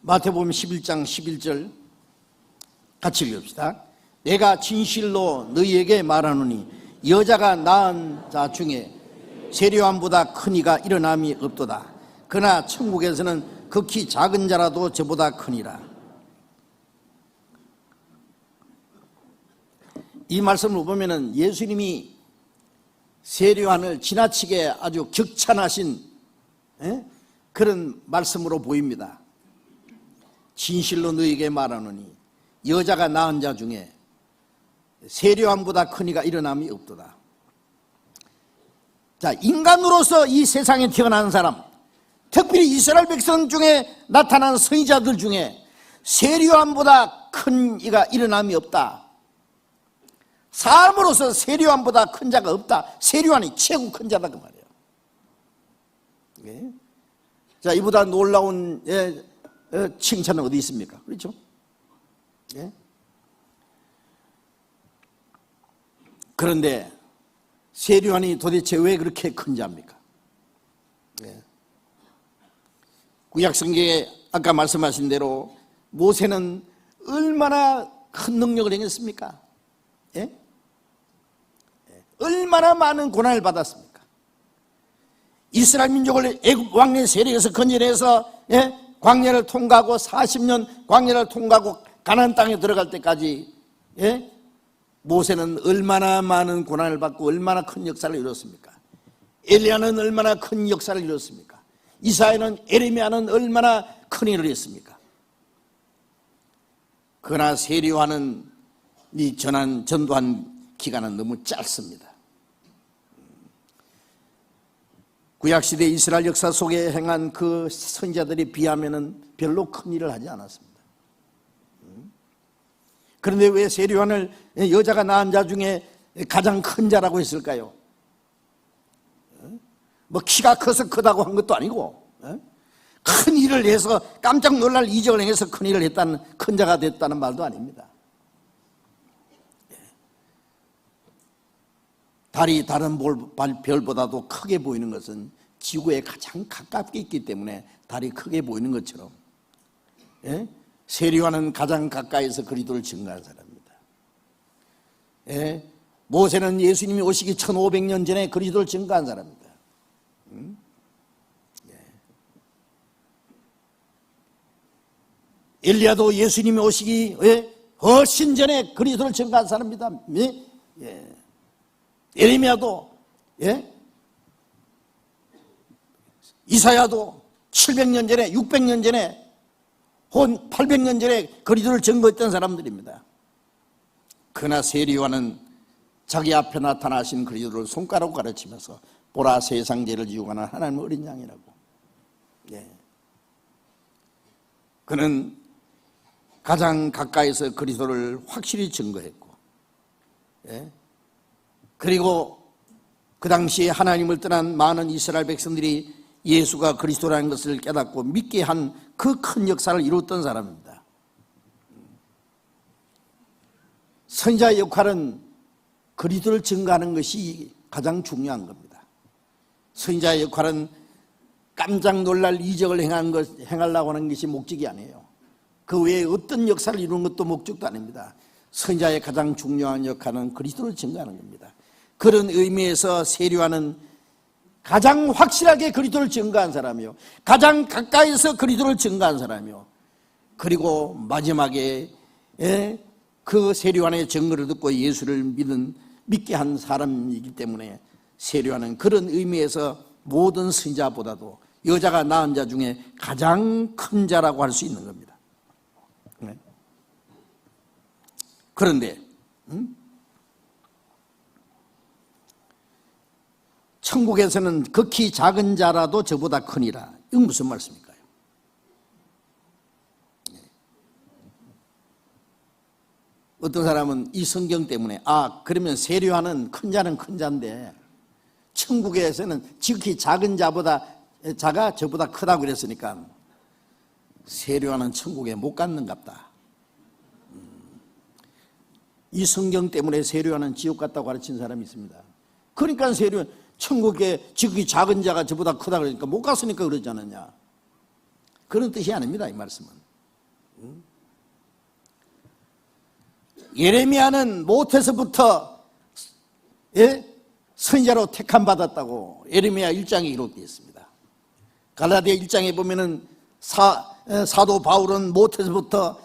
마태복음 11장 11절 같이 읽읍시다. 내가 진실로 너희에게 말하노니 여자가 낳은 자 중에 세례요한보다 큰 이가 일어남이 없도다. 그러나 천국에서는 극히 작은 자라도 저보다 크니라. 이 말씀을 보면은 예수님이 세례요한을 지나치게 아주 격찬하신 그런 말씀으로 보입니다. 진실로 너희에게 말하노니 여자가 낳은 자 중에 세례요한보다 큰 이가 일어남이 없도다. 자, 인간으로서 이 세상에 태어난 사람, 특별히 이스라엘 백성 중에 나타난 선지자들 중에 세례요한보다 큰 이가 일어남이 없다. 사람으로서 세례요한보다 큰 자가 없다. 세례요한이 최고 큰 자다 그 말이에요. 예? 자, 이보다 놀라운 칭찬은 어디 있습니까? 그렇죠? 예? 그런데 세례요한이 도대체 왜 그렇게 큰 자입니까? 예. 구약성경에 아까 말씀하신 대로 모세는 얼마나 큰 능력을 행했습니까? 예? 얼마나 많은 고난을 받았습니까? 이스라엘 민족을 애굽 왕의 세력에서 건져내서 광야를 통과하고 40년 광야를 통과하고 가나안 땅에 들어갈 때까지 모세는 얼마나 많은 고난을 받고 얼마나 큰 역사를 이뤘습니까? 엘리야는 얼마나 큰 역사를 이뤘습니까? 이사야는 에레미야는 얼마나 큰 일을 했습니까? 그러나 세례요한은 이 전도한 기간은 너무 짧습니다. 구약시대 이스라엘 역사 속에 행한 그 선지자들에 비하면 별로 큰 일을 하지 않았습니다. 그런데 왜 세례요한을 여자가 낳은 자 중에 가장 큰 자라고 했을까요? 뭐 키가 커서 크다고 한 것도 아니고 큰 일을 해서 깜짝 놀랄 이적을 행해서 큰 일을 했다는, 큰 자가 됐다는 말도 아닙니다. 달이 다른 별보다도 크게 보이는 것은 지구에 가장 가깝게 있기 때문에 달이 크게 보이는 것처럼 세례요한은 가장 가까이서 그리스도를 증거한 사람입니다. 모세는 예수님이 오시기 1500년 전에 그리스도를 증거한 사람입니다. 엘리야도 예수님이 오시기 훨씬 전에 그리스도를 증거한 사람입니다. 에레미야도 이사야도 700년 전에 600년 전에 혹은 800년 전에 그리스도를 증거했던 사람들입니다. 그러나 세례요한은 자기 앞에 나타나신 그리스도를 손가락으로 가르치면서 보라 세상 죄를 지고 가는 하나님의 어린 양이라고. 그는 가장 가까이서 그리스도를 확실히 증거했고 그리고 그 당시에 하나님을 떠난 많은 이스라엘 백성들이 예수가 그리스도라는 것을 깨닫고 믿게 한 그 큰 역사를 이루었던 사람입니다. 선지자의 역할은 그리스도를 증거하는 것이 가장 중요한 겁니다. 선지자의 역할은 깜짝 놀랄 이적을 행하려고 하는 것이 목적이 아니에요. 그 외에 어떤 역사를 이루는 것도 목적도 아닙니다. 선지자의 가장 중요한 역할은 그리스도를 증거하는 겁니다. 그런 의미에서 세례요한은 가장 확실하게 그리스도를 증거한 사람이요, 가장 가까이서 그리스도를 증거한 사람이요, 그리고 마지막에 그 세례요한의 증거를 듣고 예수를 믿게 한 사람이기 때문에 세례요한은 그런 의미에서 모든 선지자보다도 여자가 낳은 자 중에 가장 큰 자라고 할 수 있는 겁니다. 그런데 천국에서는 극히 작은 자라도 저보다 크니라. 이건 무슨 말씀일까요? 어떤 사람은 이 성경 때문에 그러면 세례요한은 큰 자는 큰 자인데 천국에서는 지극히 작은 자가 저보다 크다고 그랬으니까 세례요한은 천국에 못 갔는갑다. 이 성경 때문에 세례요한은 지옥 갔다고 가르친 사람이 있습니다. 그러니까 세례요한 천국에 지극히 작은 자가 저보다 크다 그러니까 못 갔으니까 그러지 않느냐. 그런 뜻이 아닙니다. 이 말씀은 예레미야는 못에서부터 선지자로 택함받았다고 예레미야 1장에 기록되어 있습니다. 갈라디아 1장에 보면은 사도 바울은 못에서부터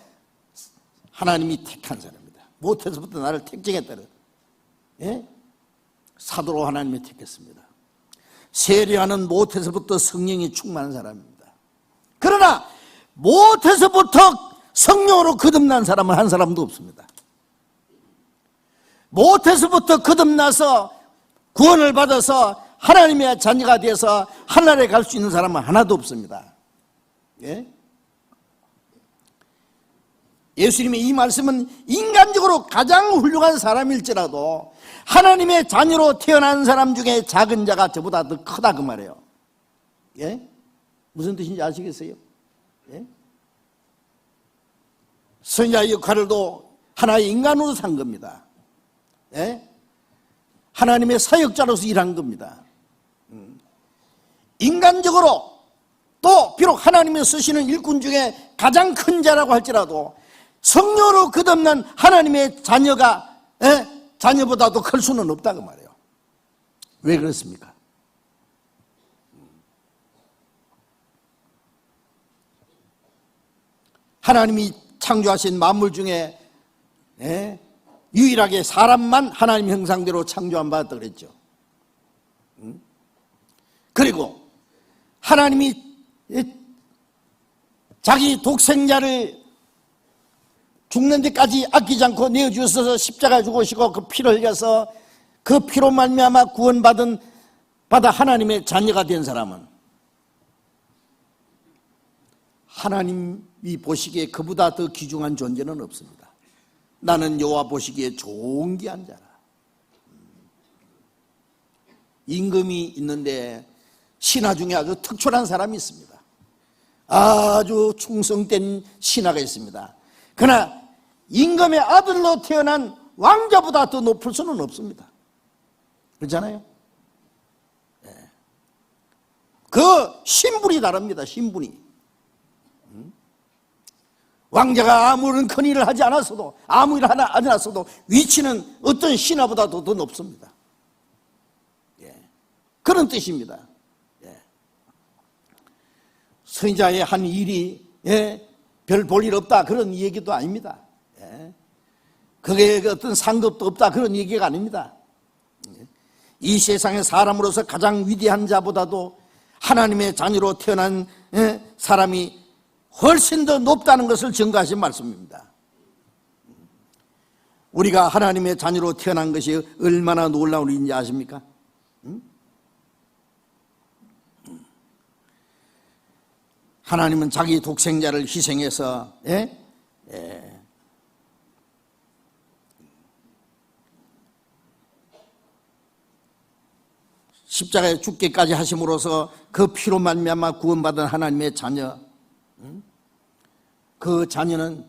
하나님이 택한 사람입니다. 못에서부터 나를 택정했다는 사도로 하나님이 택했습니다. 세례요한은 못에서부터 성령이 충만한 사람입니다. 그러나 못에서부터 성령으로 거듭난 사람은 한 사람도 없습니다. 못에서부터 거듭나서 구원을 받아서 하나님의 자녀가 되어서 하늘에 갈 수 있는 사람은 하나도 없습니다. 예수님의 이 말씀은 인간적으로 가장 훌륭한 사람일지라도 하나님의 자녀로 태어난 사람 중에 작은 자가 저보다 더 크다 그 말이에요. 무슨 뜻인지 아시겠어요? 선지자의 역할도 하나의 인간으로 산 겁니다. 하나님의 사역자로서 일한 겁니다. 인간적으로 또 비록 하나님이 쓰시는 일꾼 중에 가장 큰 자라고 할지라도 성령으로 거듭난 하나님의 자녀가 자녀보다도 클 수는 없다고 말해요. 왜 그렇습니까? 하나님이 창조하신 만물 중에 유일하게 사람만 하나님 형상대로 창조한 바였다 그랬죠. 그리고 하나님이 자기 독생자를 죽는 데까지 아끼지 않고 내어주셔서 십자가에 죽으시고 그 피를 흘려서 그 피로 말미암아 받아 하나님의 자녀가 된 사람은 하나님이 보시기에 그보다 더 귀중한 존재는 없습니다. 나는 여호와 보시기에 존귀한 자라. 임금이 있는데 신하 중에 아주 특출한 사람이 있습니다. 아주 충성된 신하가 있습니다. 그러나 임금의 아들로 태어난 왕자보다 더 높을 수는 없습니다. 그렇잖아요? 그 신분이 다릅니다. 신분이. 왕자가 아무런 큰 일을 하지 않았어도 아무 일을 하지 않았어도 위치는 어떤 신하보다도 더 높습니다. 그런 뜻입니다. 선지자의 한 일이 별 볼 일 없다 그런 얘기도 아닙니다. 그게 어떤 상급도 없다 그런 얘기가 아닙니다. 이 세상의 사람으로서 가장 위대한 자보다도 하나님의 자녀로 태어난 사람이 훨씬 더 높다는 것을 증거하신 말씀입니다. 우리가 하나님의 자녀로 태어난 것이 얼마나 놀라운 일인지 아십니까? 하나님은 자기 독생자를 희생해서 십자가에 죽기까지 하심으로써 그 피로 말미암아 구원받은 하나님의 자녀, 그 자녀는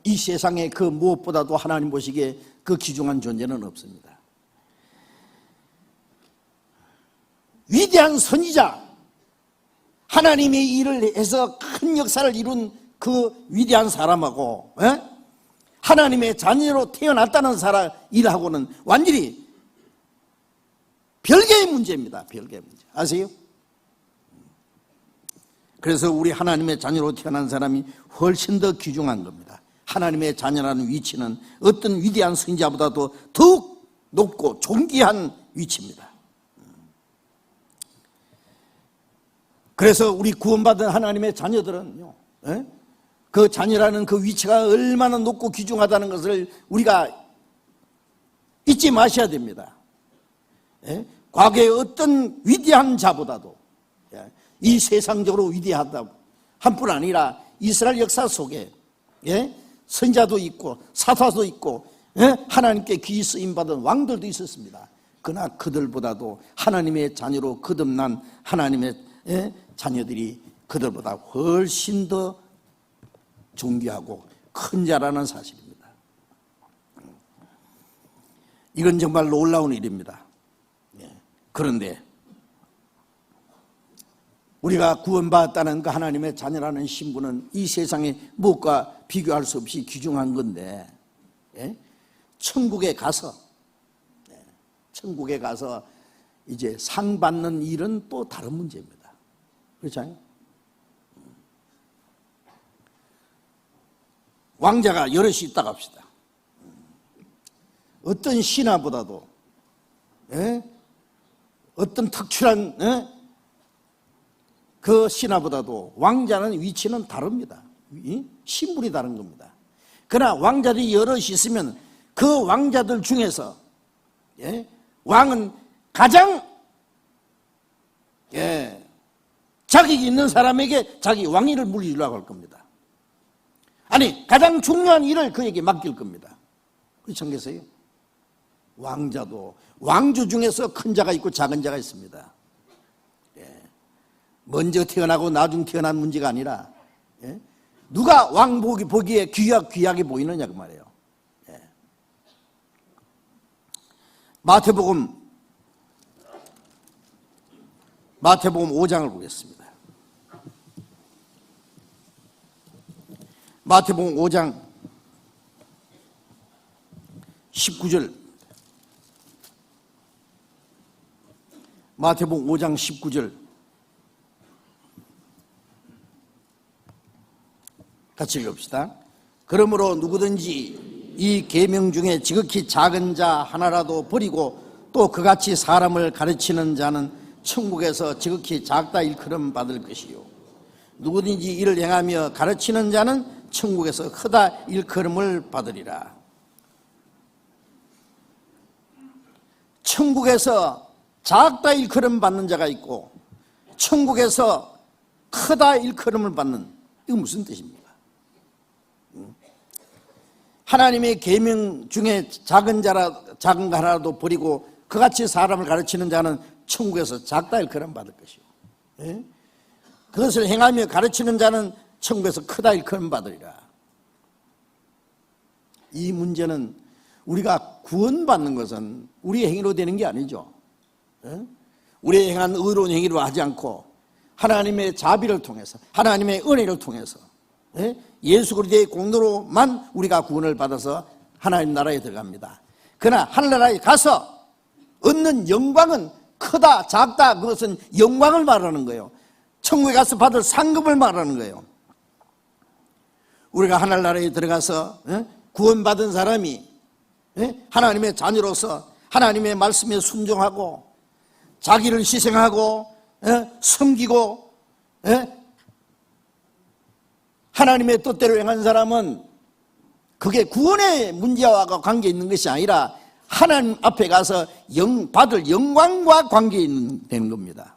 이 세상에 그 무엇보다도 하나님 보시기에 그 귀중한 존재는 없습니다. 위대한 선지자, 하나님의 일을 해서 큰 역사를 이룬 그 위대한 사람하고 하나님의 자녀로 태어났다는 사람 일하고는 완전히 별개의 문제입니다. 별개의 문제. 아세요? 그래서 우리 하나님의 자녀로 태어난 사람이 훨씬 더 귀중한 겁니다. 하나님의 자녀라는 위치는 어떤 위대한 선지자보다도 더욱 높고 존귀한 위치입니다. 그래서 우리 구원받은 하나님의 자녀들은요, 그 자녀라는 그 위치가 얼마나 높고 귀중하다는 것을 우리가 잊지 마셔야 됩니다. 과거의 어떤 위대한 자보다도 이 세상적으로 위대하다 한뿐 아니라 이스라엘 역사 속에 선지자도 있고 사사도 있고 하나님께 귀 쓰임받은 왕들도 있었습니다. 그러나 그들보다도 하나님의 자녀로 거듭난 하나님의 자녀들이 그들보다 훨씬 더 존귀하고 큰 자라는 사실입니다. 이건 정말 놀라운 일입니다. 그런데 우리가 구원받았다는 그 하나님의 자녀라는 신분은 이 세상에 무엇과 비교할 수 없이 귀중한 건데 천국에 가서 이제 상 받는 일은 또 다른 문제입니다. 그렇잖아요? 왕자가 여럿이 있다고 합시다. 어떤 신하보다도 어떤 특출한 그 신하보다도 왕자는 위치는 다릅니다. 신분이 다른 겁니다. 그러나 왕자들이 여럿이 있으면 그 왕자들 중에서 왕은 가장 자격이 있는 사람에게 자기 왕위를 물리려고 할 겁니다. 아니, 가장 중요한 일을 그에게 맡길 겁니다. 그렇지 않겠어요? 왕자도 왕조 중에서 큰 자가 있고 작은 자가 있습니다. 먼저 태어나고 나중 태어난 문제가 아니라 누가 왕 보기에 귀하게 보이느냐 그 말이에요. 마태복음 5장을 보겠습니다. 마태복음 5장 19절. 마태복음 5장 19절. 같이 읽읍시다. 그러므로 누구든지 이 계명 중에 지극히 작은 자 하나라도 버리고 또 그같이 사람을 가르치는 자는 천국에서 지극히 작다 일컬음 받을 것이요, 누구든지 이를 행하며 가르치는 자는 천국에서 크다 일컬음을 받으리라. 천국에서 작다 일컬음 받는 자가 있고 천국에서 크다 일컬음을 받는, 이거 무슨 뜻입니까? 하나님의 계명 중에 작은 거 하나라도 버리고 그같이 사람을 가르치는 자는 천국에서 작다 일컬음 받을 것이요, 그것을 행하며 가르치는 자는 천국에서 크다 일컬음 받으리라. 이 문제는 우리가 구원받는 것은 우리의 행위로 되는 게 아니죠. 우리의 행한 의로운 행위로 하지 않고 하나님의 자비를 통해서, 하나님의 은혜를 통해서 예수 그리스도의 공로로만 우리가 구원을 받아서 하나님 나라에 들어갑니다. 그러나 하늘나라에 가서 얻는 영광은 크다 작다, 그것은 영광을 말하는 거예요. 천국에 가서 받을 상급을 말하는 거예요. 우리가 하늘나라에 들어가서 구원받은 사람이 하나님의 자녀로서 하나님의 말씀에 순종하고 자기를 희생하고 섬기고 하나님의 뜻대로 행한 사람은 그게 구원의 문제와 관계 있는 것이 아니라 하나님 앞에 가서 받을 영광과 관계 되는 겁니다.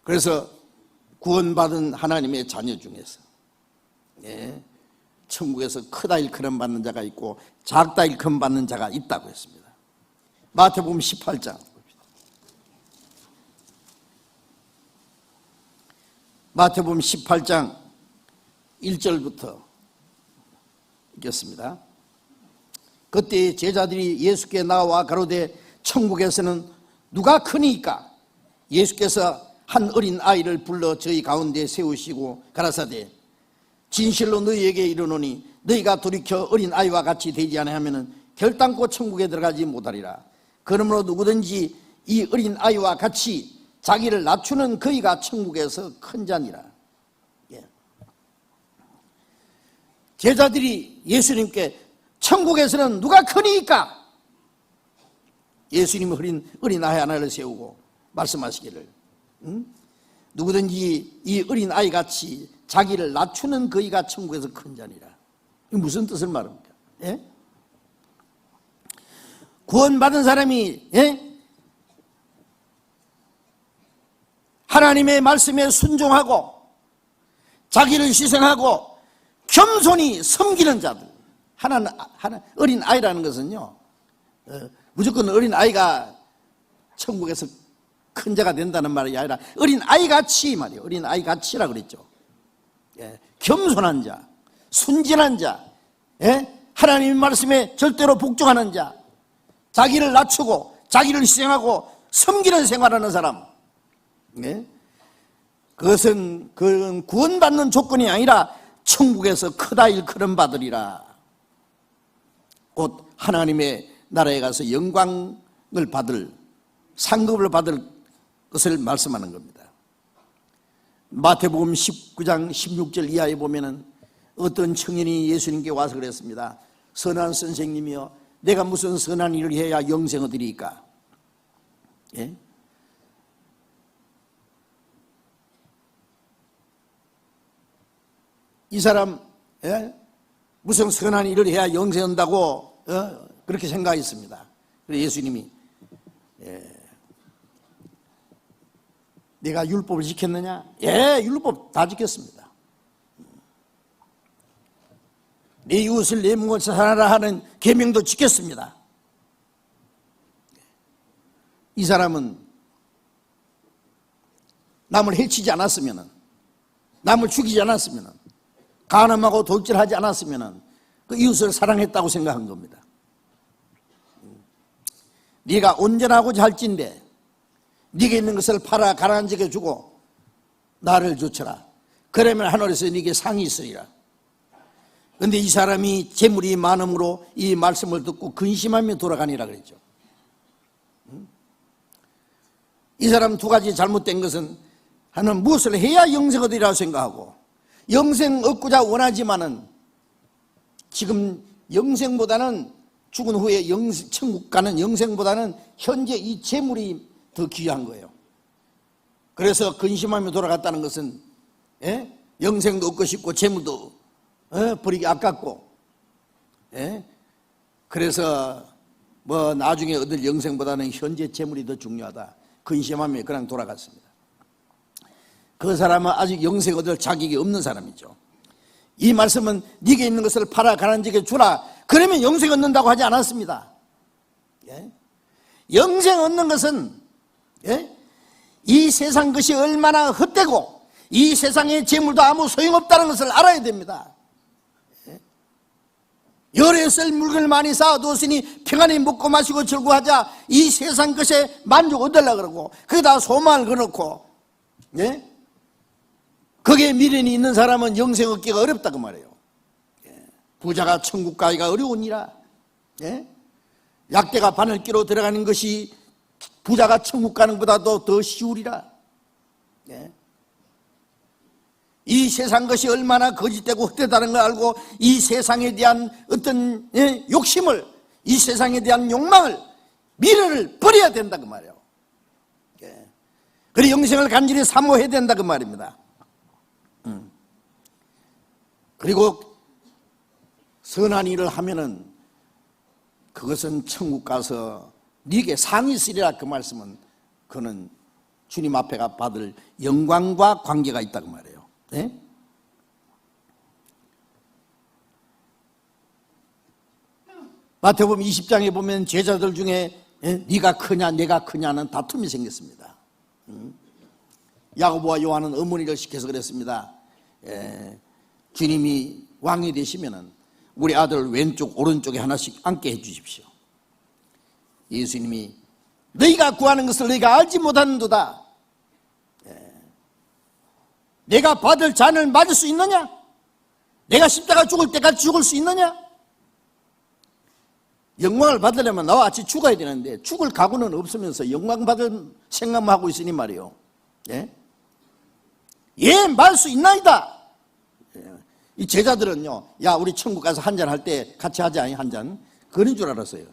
그래서 구원받은 하나님의 자녀 중에서 천국에서 크다 일컬음 받는 자가 있고 작다 일컬음 받는 자가 있다고 했습니다. 마태복음 18장. 마태복음 18장 1절부터 읽겠습니다. 그때 제자들이 예수께 나와 가로되 천국에서는 누가 크니까? 예수께서 한 어린 아이를 불러 저희 가운데 세우시고 가라사대 진실로 너희에게 이르노니 너희가 돌이켜 어린 아이와 같이 되지 아니하면 결단코 천국에 들어가지 못하리라. 그러므로 누구든지 이 어린 아이와 같이 자기를 낮추는 그이가 천국에서 큰 자니라. 제자들이 예수님께 천국에서는 누가 크니까? 예수님이 어린 아이 하나를 세우고 말씀하시기를 누구든지 이 어린 아이같이 자기를 낮추는 그이가 천국에서 큰 자니라. 이게 무슨 뜻을 말합니까? 구원받은 사람이 하나님의 말씀에 순종하고 자기를 희생하고 겸손히 섬기는 자들. 어린 아이라는 것은요, 무조건 어린 아이가 천국에서 큰 자가 된다는 말이 아니라 어린 아이같이 말이에요. 어린 아이같이라 그랬죠. 겸손한 자, 순진한 자, 하나님의 말씀에 절대로 복종하는 자, 자기를 낮추고 자기를 희생하고 섬기는 생활하는 사람. 그것은 구원받는 조건이 아니라 천국에서 크다 일컬음 받으리라. 곧 하나님의 나라에 가서 영광을 받을, 상급을 받을 것을 말씀하는 겁니다. 마태복음 19장 16절 이하에 보면은 어떤 청년이 예수님께 와서 그랬습니다. 선한 선생님이여, 내가 무슨 선한 일을 해야 영생을 얻으리까? 예? 이 사람, 예? 무슨 선한 일을 해야 영생을 얻는다고 그렇게 생각했습니다. 그래서 예수님이 내가 율법을 지켰느냐? 예, 율법 다 지켰습니다. 내 이웃을 내 몸을 사랑하라 하는 계명도 지켰습니다. 이 사람은 남을 해치지 않았으면, 남을 죽이지 않았으면, 간음하고 도둑질하지 않았으면 그 이웃을 사랑했다고 생각한 겁니다. 네가 온전하고자 할진대 네게 있는 것을 팔아 가난한 자에게 주고 나를 좇으라. 그러면 하늘에서 네게 상이 있으리라. 그런데 이 사람이 재물이 많음으로 이 말씀을 듣고 근심하며 돌아가니라 그랬죠. 이 사람 두 가지 잘못된 것은, 하나는 무엇을 해야 영생 얻으리라고 생각하고, 영생 얻고자 원하지만은 지금 영생보다는, 죽은 후에 천국 가는 영생보다는 현재 이 재물이 더 귀한 거예요. 그래서 근심하며 돌아갔다는 것은 영생도 얻고 싶고 재물도 버리기 아깝고, 그래서 뭐 나중에 얻을 영생보다는 현재 재물이 더 중요하다, 근심하며 그냥 돌아갔습니다. 그 사람은 아직 영생 얻을 자격이 없는 사람이죠. 이 말씀은 네게 있는 것을 팔아 가난한 자에게 주라, 그러면 영생 얻는다고 하지 않았습니다. 영생 얻는 것은 이 세상 것이 얼마나 헛되고 이 세상의 재물도 아무 소용없다는 것을 알아야 됩니다. 열에 쓸 물건을 많이 쌓아두었으니 평안히 먹고 마시고 즐거워하자, 이 세상 것에 만족 얻으려고 그러고 거기다 소망을 걸어놓고 거기에 미련이 있는 사람은 영생 얻기가 어렵다 그 말이에요. 부자가 천국 가기가 어려우니라. 약대가 바늘기로 들어가는 것이 부자가 천국 가는 것보다도 더 쉬우리라. 이 세상 것이 얼마나 거짓되고 헛되다는 걸 알고 이 세상에 대한 어떤 욕심을, 이 세상에 대한 욕망을, 미련을 버려야 된다 그 말이에요. 그리고 영생을 간절히 사모해야 된다 그 말입니다. 그리고 선한 일을 하면은 그것은 천국 가서 네게 상이 있으리라, 그 말씀은 그는 주님 앞에가 받을 영광과 관계가 있다 그 말이에요. 마태복음 20장에 보면 제자들 중에 네가 크냐 내가 크냐는 다툼이 생겼습니다. 야고보와 요한은 어머니를 시켜서 그랬습니다. 주님이 왕이 되시면은 우리 아들 왼쪽 오른쪽에 하나씩 앉게 해 주십시오. 예수님이 너희가 구하는 것을 너희가 알지 못하는도다. 내가 받을 잔을 맞을 수 있느냐? 내가 십자가 죽을 때까지 죽을 수 있느냐? 영광을 받으려면 나와 같이 죽어야 되는데 죽을 각오는 없으면서 영광 받을 생각만 하고 있으니 말이요. 말할 수 있나이다. 이 제자들은요, 야 우리 천국 가서 한잔 할 때 같이 하자, 한잔. 그런 줄 알았어요.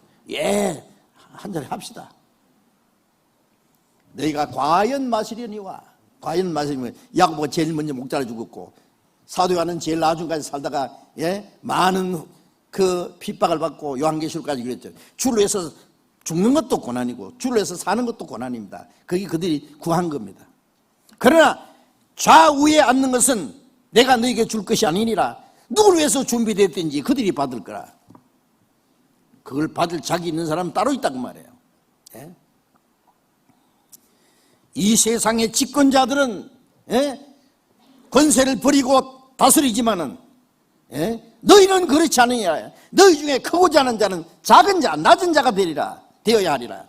한잔 합시다. 너희가 과연 마시려니와, 과연 마시려면 야고보가 제일 먼저 목자를 죽었고 사도 요한은 제일 나중까지 살다가 많은 그 핍박을 받고 요한계시록까지 그랬죠. 줄로 해서 죽는 것도 고난이고 줄로 해서 사는 것도 고난입니다. 그게 그들이 구한 겁니다. 그러나 좌우에 앉는 것은 내가 너에게 줄 것이 아니니라. 누구를 위해서 준비됐든지 그들이 받을 거라. 그걸 받을 자기 있는 사람은 따로 있다고 말해요. 이 세상의 집권자들은 권세를 버리고 다스리지만은 너희는 그렇지 않으냐. 너희 중에 크고자 하는 자는 작은 자, 낮은 자가 되어야 하리라.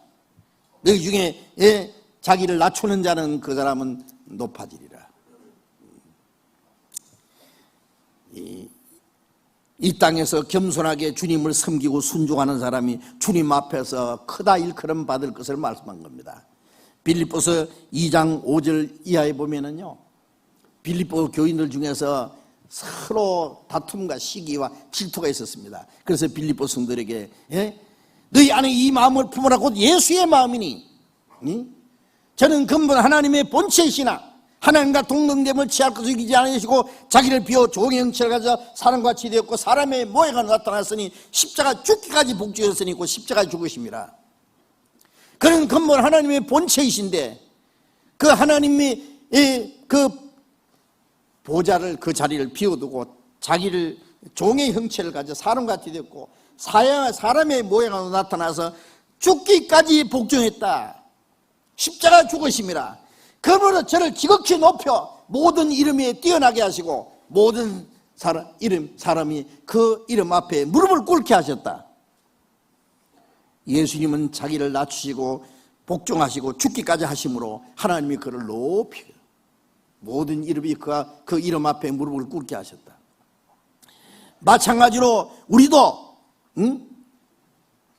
너희 중에 자기를 낮추는 자는 그 사람은 높아지리라. 이 땅에서 겸손하게 주님을 섬기고 순종하는 사람이 주님 앞에서 크다 일컬음 받을 것을 말씀한 겁니다. 빌립보서 2장 5절 이하에 보면은요, 빌립보 교인들 중에서 서로 다툼과 시기와 질투가 있었습니다. 그래서 빌립보 성도들에게 너희 안에 이 마음을 품으라 곧 예수의 마음이니 저는 근본 하나님의 본체이시나 하나님과 동등됨을 취할 것을 이기지 않으시고 자기를 비워 종의 형체를 가져 사람과 같이 되었고 사람의 모양으로 나타났으니 십자가 죽기까지 복주였으니 곧 십자가 죽으심이라. 그는 근본 하나님의 본체이신데 그 하나님의 그 보좌를 그 자리를 비워두고 자기를 종의 형체를 가져 사람과 같이 되었고 사람의 모양으로 나타나서 죽기까지 복종했다. 십자가 죽으심이라. 그러므로 저를 지극히 높여 모든 이름에 뛰어나게 하시고 모든 사람이 그 이름 앞에 무릎을 꿇게 하셨다. 예수님은 자기를 낮추시고 복종하시고 죽기까지 하심으로 하나님이 그를 높여 모든 이름이 그 이름 앞에 무릎을 꿇게 하셨다. 마찬가지로 우리도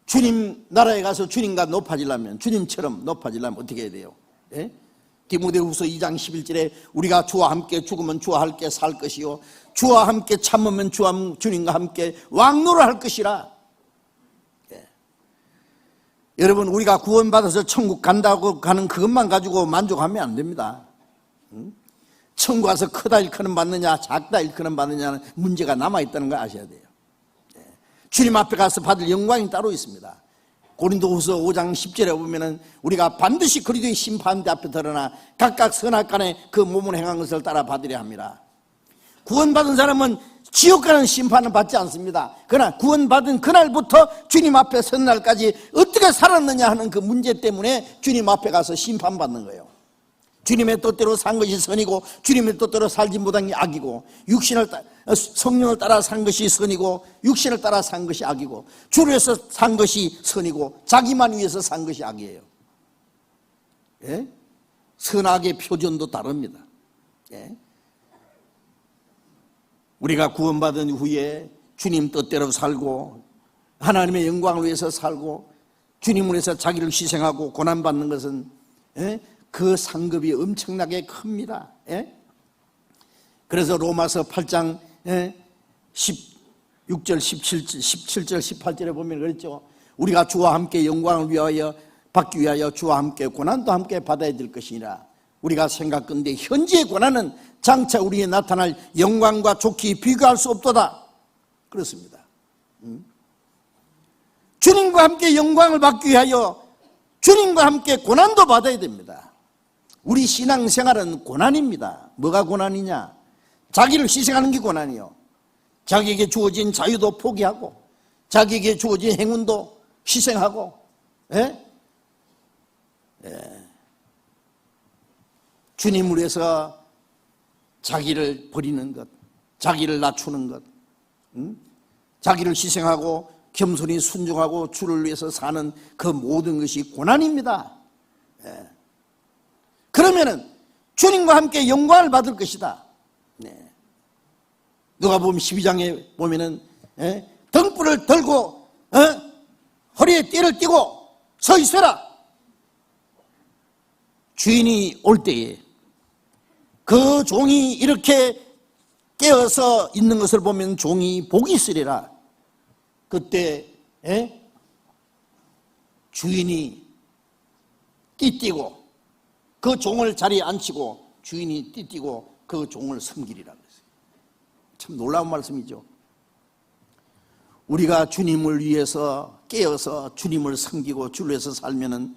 주님 나라에 가서 주님과 높아지려면, 주님처럼 높아지려면 어떻게 해야 돼요? 디모데후서 2장 11절에 우리가 주와 함께 죽으면 주와 함께 살 것이요 주와 함께 참으면 주님과 함께 왕노를 할 것이라. 여러분, 우리가 구원받아서 천국 간다고 가는 그것만 가지고 만족하면 안 됩니다. 천국 가서 크다 일컬음 받느냐 작다 일컬음 받느냐는 문제가 남아있다는 걸 아셔야 돼요. 주님 앞에 가서 받을 영광이 따로 있습니다. 고린도후서 5장 10절에 보면은 우리가 반드시 그리스도의 심판대 앞에 드러나 각각 선악간에 그 몸을 행한 것을 따라 받으려 합니다. 구원받은 사람은 지옥 가는 심판은 받지 않습니다. 그러나 구원받은 그날부터 주님 앞에 선 날까지 어떻게 살았느냐 하는 그 문제 때문에 주님 앞에 가서 심판받는 거예요. 주님의 뜻대로 산 것이 선이고 주님의 뜻대로 살지 못한 게 악이고 성령을 따라 산 것이 선이고 육신을 따라 산 것이 악이고 주를 위해서 산 것이 선이고 자기만 위해서 산 것이 악이에요. 선악의 표준도 다릅니다. 우리가 구원받은 후에 주님 뜻대로 살고 하나님의 영광을 위해서 살고 주님을 위해서 자기를 희생하고 고난받는 것은 그 상급이 엄청나게 큽니다. 그래서 로마서 8장 16절, 17절, 18절에 보면 그랬죠. 우리가 주와 함께 영광을 받기 위하여 주와 함께 고난도 함께 받아야 될 것이니라. 우리가 생각건대 현재의 고난은 장차 우리에 나타날 영광과 좋게 비교할 수 없도다. 그렇습니다. 주님과 함께 영광을 받기 위하여 주님과 함께 고난도 받아야 됩니다. 우리 신앙생활은 고난입니다. 뭐가 고난이냐? 자기를 희생하는 게 고난이요. 자기에게 주어진 자유도 포기하고 자기에게 주어진 행운도 희생하고 주님을 위해서 자기를 버리는 것, 자기를 낮추는 것, 자기를 희생하고 겸손히 순종하고 주를 위해서 사는 그 모든 것이 고난입니다. 그러면은 주님과 함께 영광을 받을 것이다. 누가복음 12장에 보면은 등불을 들고 허리에 띠를 띠고 서 있어라. 주인이 올 때에 그 종이 이렇게 깨어서 있는 것을 보면 종이 복이 있으리라. 그때 주인이 띠띠고 그 종을 자리에 앉히고 주인이 띠띠고 그 종을 섬기리라 그랬어요. 참 놀라운 말씀이죠. 우리가 주님을 위해서 깨어서 주님을 섬기고 주를 위해서 살면은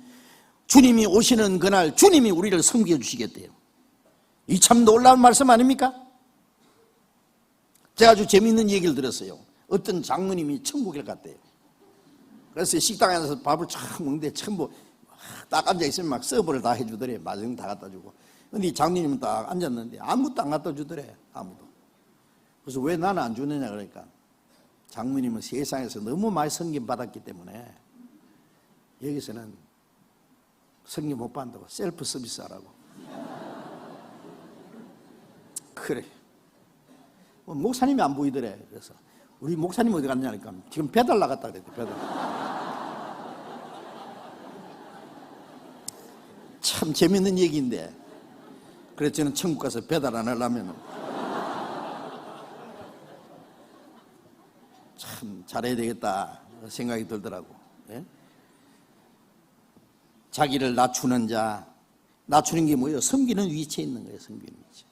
주님이 오시는 그날 주님이 우리를 섬겨 주시겠대요. 이 참 놀라운 말씀 아닙니까? 제가 아주 재미있는 얘기를 들었어요. 어떤 장로님이 천국에 갔대요. 그래서 식당에 앉아서 밥을 쫙 먹는데 전부 딱 앉아있으면 막 서브를 다 해주더래. 마중 다 갖다 주고. 근데 이 장로님은 딱 앉았는데 아무것도 안 갖다 주더래. 아무도. 그래서 왜 나는 안 주느냐 그러니까 장로님은 세상에서 너무 많이 섬김 받았기 때문에 여기서는 섬김 못 받는다고 셀프 서비스 하라고. 그래. 목사님이 안 보이더래. 그래서 우리 목사님 어디 갔냐니까 지금 배달 나갔다 그랬대. 배달. 참 재밌는 얘기인데, 그래서 저는 천국 가서 배달 안 하려면 참 잘해야 되겠다 생각이 들더라고. 예? 자기를 낮추는 자, 낮추는 게 뭐예요? 섬기는 위치에 있는 거예요. 섬기는 위치.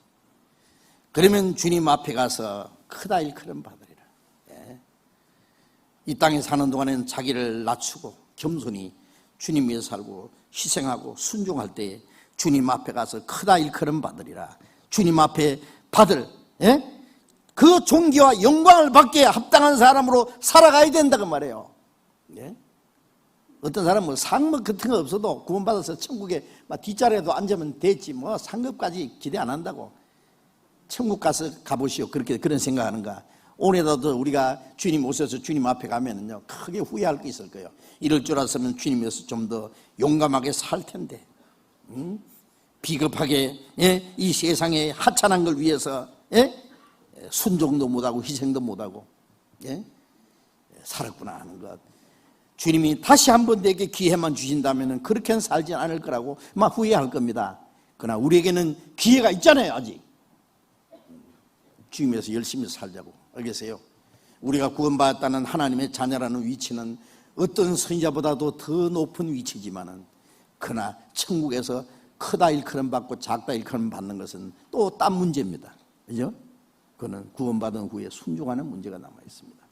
그러면 주님 앞에 가서 크다 일컬음 받으리라. 예? 이 땅에 사는 동안에는 자기를 낮추고 겸손히 주님 위해서 살고 희생하고 순종할 때 주님 앞에 가서 크다 일컬음 받으리라. 주님 앞에 받을, 예? 그 존귀와 영광을 받기에 합당한 사람으로 살아가야 된다고 말해요. 예? 어떤 사람은 상급 같은 거 없어도 구원받아서 천국에 막 뒷자리에도 앉으면 됐지 뭐 상급까지 기대 안 한다고. 천국 가서 가보시오. 그렇게 그런 생각하는가? 오늘도 우리가 주님 오셔서 주님 앞에 가면은요 크게 후회할 게 있을 거예요. 이럴 줄 알았으면 주님께서 좀 더 용감하게 살 텐데, 비겁하게, 예? 이 세상에 하찮은 걸 위해서, 예? 순종도 못하고 희생도 못하고, 예? 살았구나 하는 것. 주님이 다시 한번 내게 기회만 주신다면 그렇게는 살지 않을 거라고 막 후회할 겁니다. 그러나 우리에게는 기회가 있잖아요. 아직 주님에서 열심히 살자고. 알겠어요? 우리가 구원받았다는 하나님의 자녀라는 위치는 어떤 선지자보다도 더 높은 위치지만은, 그러나 천국에서 크다 일컬음 받고 작다 일컬음 받는 것은 또 딴 문제입니다. 그죠? 그거는 구원받은 후에 순종하는 문제가 남아 있습니다.